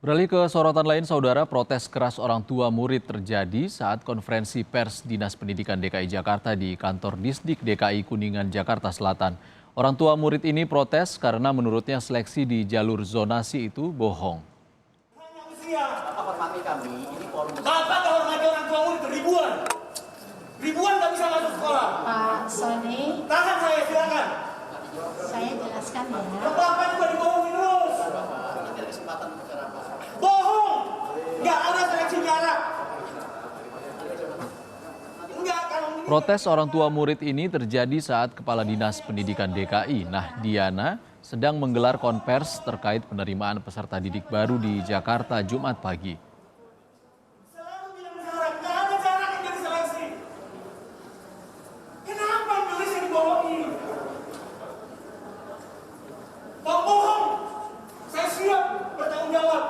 Beralih ke sorotan lain, saudara, protes keras orang tua murid terjadi saat konferensi pers Dinas Pendidikan DKI Jakarta di kantor Disdik DKI Kuningan, Jakarta Selatan. Orang tua murid ini protes karena menurutnya seleksi di jalur zonasi itu bohong. Bapak hormati kami, ini forum. Bapak gak hormati orang tua murid ribuan. Ribuan gak bisa masuk sekolah. Pak Sony, Tahan saya, silakan. saya jelaskan ya. Bapak juga dibohongin terus. Bohong. Gak ada seleksi jarak. Enggak, kalau ini... Protes orang tua murid ini terjadi saat Kepala Dinas Pendidikan DKI, Nahdiana, sedang menggelar konvers terkait penerimaan peserta didik baru di Jakarta Jumat pagi. Selalu bilang jarak, gak ada jarak yang jadi seleksi. Kenapa Indonesia dibohongin? Bang bohong. Saya siap bertanggung jawab.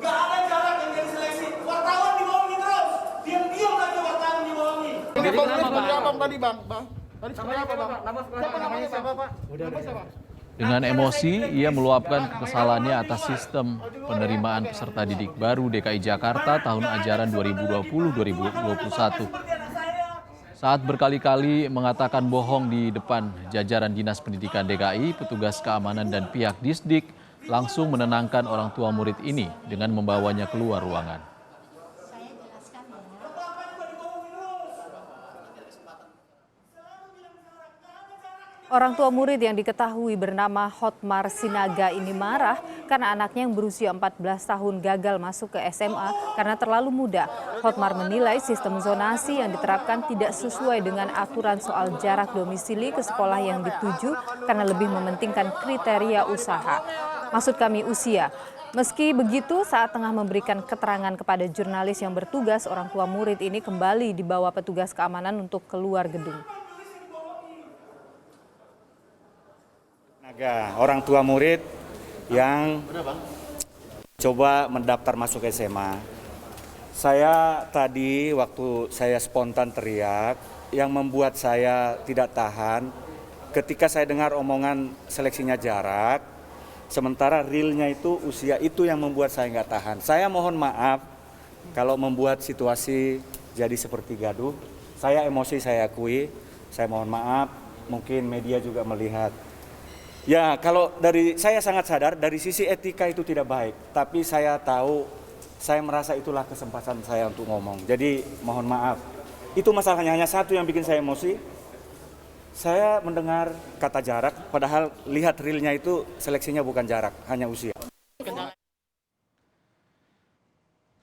Gak ada jarak yang jadi seleksi. Wartawan dibohongin terus. Diam-diam aja wartawan dibohongin. Jadi kenapa Bang tadi Bang? Tadi seperti apa Bang? Siapa namanya siapa Pak? Nama siapa? Dengan emosi, ia meluapkan kekesalannya atas sistem penerimaan peserta didik baru DKI Jakarta tahun ajaran 2020-2021. Saat berkali-kali mengatakan bohong di depan jajaran Dinas Pendidikan DKI, petugas keamanan dan pihak Disdik langsung menenangkan orang tua murid ini dengan membawanya keluar ruangan. Saya jelaskan ya. Orang tua murid yang diketahui bernama Hotmar Sinaga ini marah karena anaknya yang berusia 14 tahun gagal masuk ke SMA karena terlalu muda. Hotmar menilai sistem zonasi yang diterapkan tidak sesuai dengan aturan soal jarak domisili ke sekolah yang dituju karena lebih mementingkan kriteria usaha. Maksud kami usia. Meski begitu, saat tengah memberikan keterangan kepada jurnalis yang bertugas, orang tua murid ini kembali dibawa petugas keamanan untuk keluar gedung. Orang tua murid yang coba mendaftar masuk SMA. Saya tadi waktu saya spontan teriak, yang membuat saya tidak tahan ketika saya dengar omongan seleksinya jarak, sementara realnya itu usia, itu yang membuat saya nggak tahan. Saya mohon maaf kalau membuat situasi jadi seperti gaduh. Saya emosi, saya akui, saya mohon maaf, mungkin media juga melihat. Ya, kalau dari saya sangat sadar dari sisi etika itu tidak baik, tapi saya tahu, saya merasa itulah kesempatan saya untuk ngomong. Jadi mohon maaf. Itu masalahnya hanya satu yang bikin saya emosi. Saya mendengar kata jarak, padahal lihat realnya itu seleksinya bukan jarak, hanya usia.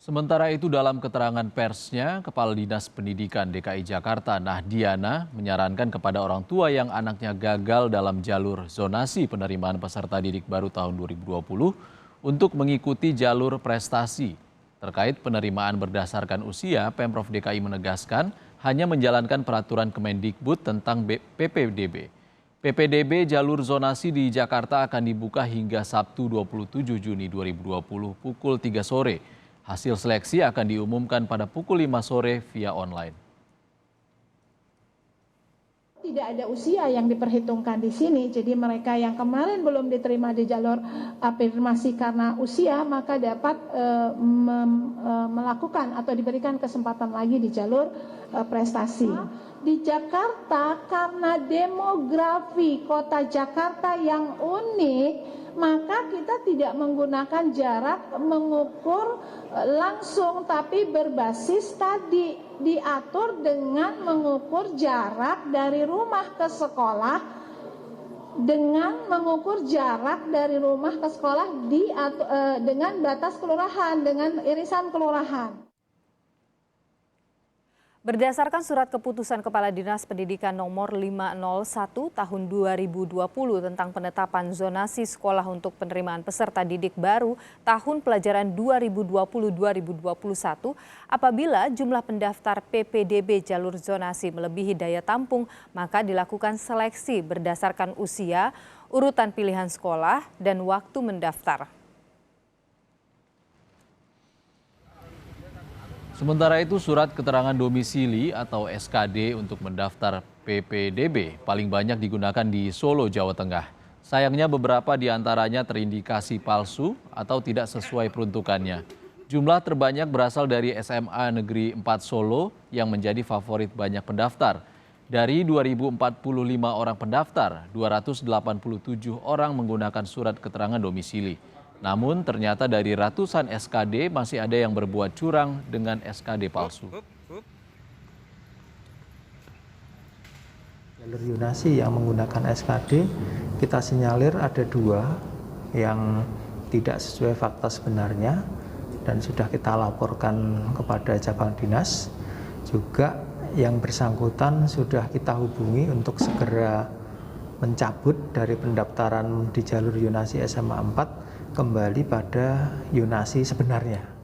Sementara itu dalam keterangan persnya, Kepala Dinas Pendidikan DKI Jakarta Nahdiana menyarankan kepada orang tua yang anaknya gagal dalam jalur zonasi penerimaan peserta didik baru tahun 2020 untuk mengikuti jalur prestasi. Terkait penerimaan berdasarkan usia, Pemprov DKI menegaskan hanya menjalankan peraturan Kemendikbud tentang PPDB. PPDB jalur zonasi di Jakarta akan dibuka hingga Sabtu 27 Juni 2020 pukul 3 sore. Hasil seleksi akan diumumkan pada pukul 5 sore via online. Tidak ada usia yang diperhitungkan di sini, jadi mereka yang kemarin belum diterima di jalur afirmasi karena usia, maka dapat melakukan atau diberikan kesempatan lagi di jalur prestasi. Di Jakarta, karena demografi kota Jakarta yang unik, maka kita tidak menggunakan jarak mengukur langsung, tapi berbasis tadi diatur dengan mengukur jarak dari rumah ke sekolah, dengan mengukur jarak dari rumah ke sekolah dengan batas kelurahan, dengan irisan kelurahan. Berdasarkan surat keputusan Kepala Dinas Pendidikan nomor 501 tahun 2020 tentang penetapan zonasi sekolah untuk penerimaan peserta didik baru tahun pelajaran 2020-2021, apabila jumlah pendaftar PPDB jalur zonasi melebihi daya tampung, maka dilakukan seleksi berdasarkan usia, urutan pilihan sekolah, dan waktu mendaftar. Sementara itu, surat keterangan domisili atau SKD untuk mendaftar PPDB paling banyak digunakan di Solo, Jawa Tengah. Sayangnya beberapa di antaranya terindikasi palsu atau tidak sesuai peruntukannya. Jumlah terbanyak berasal dari SMA Negeri 4 Solo yang menjadi favorit banyak pendaftar. Dari 2.045 orang pendaftar, 287 orang menggunakan surat keterangan domisili. Namun ternyata dari ratusan SKD masih ada yang berbuat curang dengan SKD palsu. Jalur Yunasi yang menggunakan SKD, kita sinyalir ada 2 yang tidak sesuai fakta sebenarnya dan sudah kita laporkan kepada Cabang Dinas. Juga yang bersangkutan sudah kita hubungi untuk segera mencabut dari pendaftaran di jalur Yunasi SMA 4 kembali pada Yunasi sebenarnya.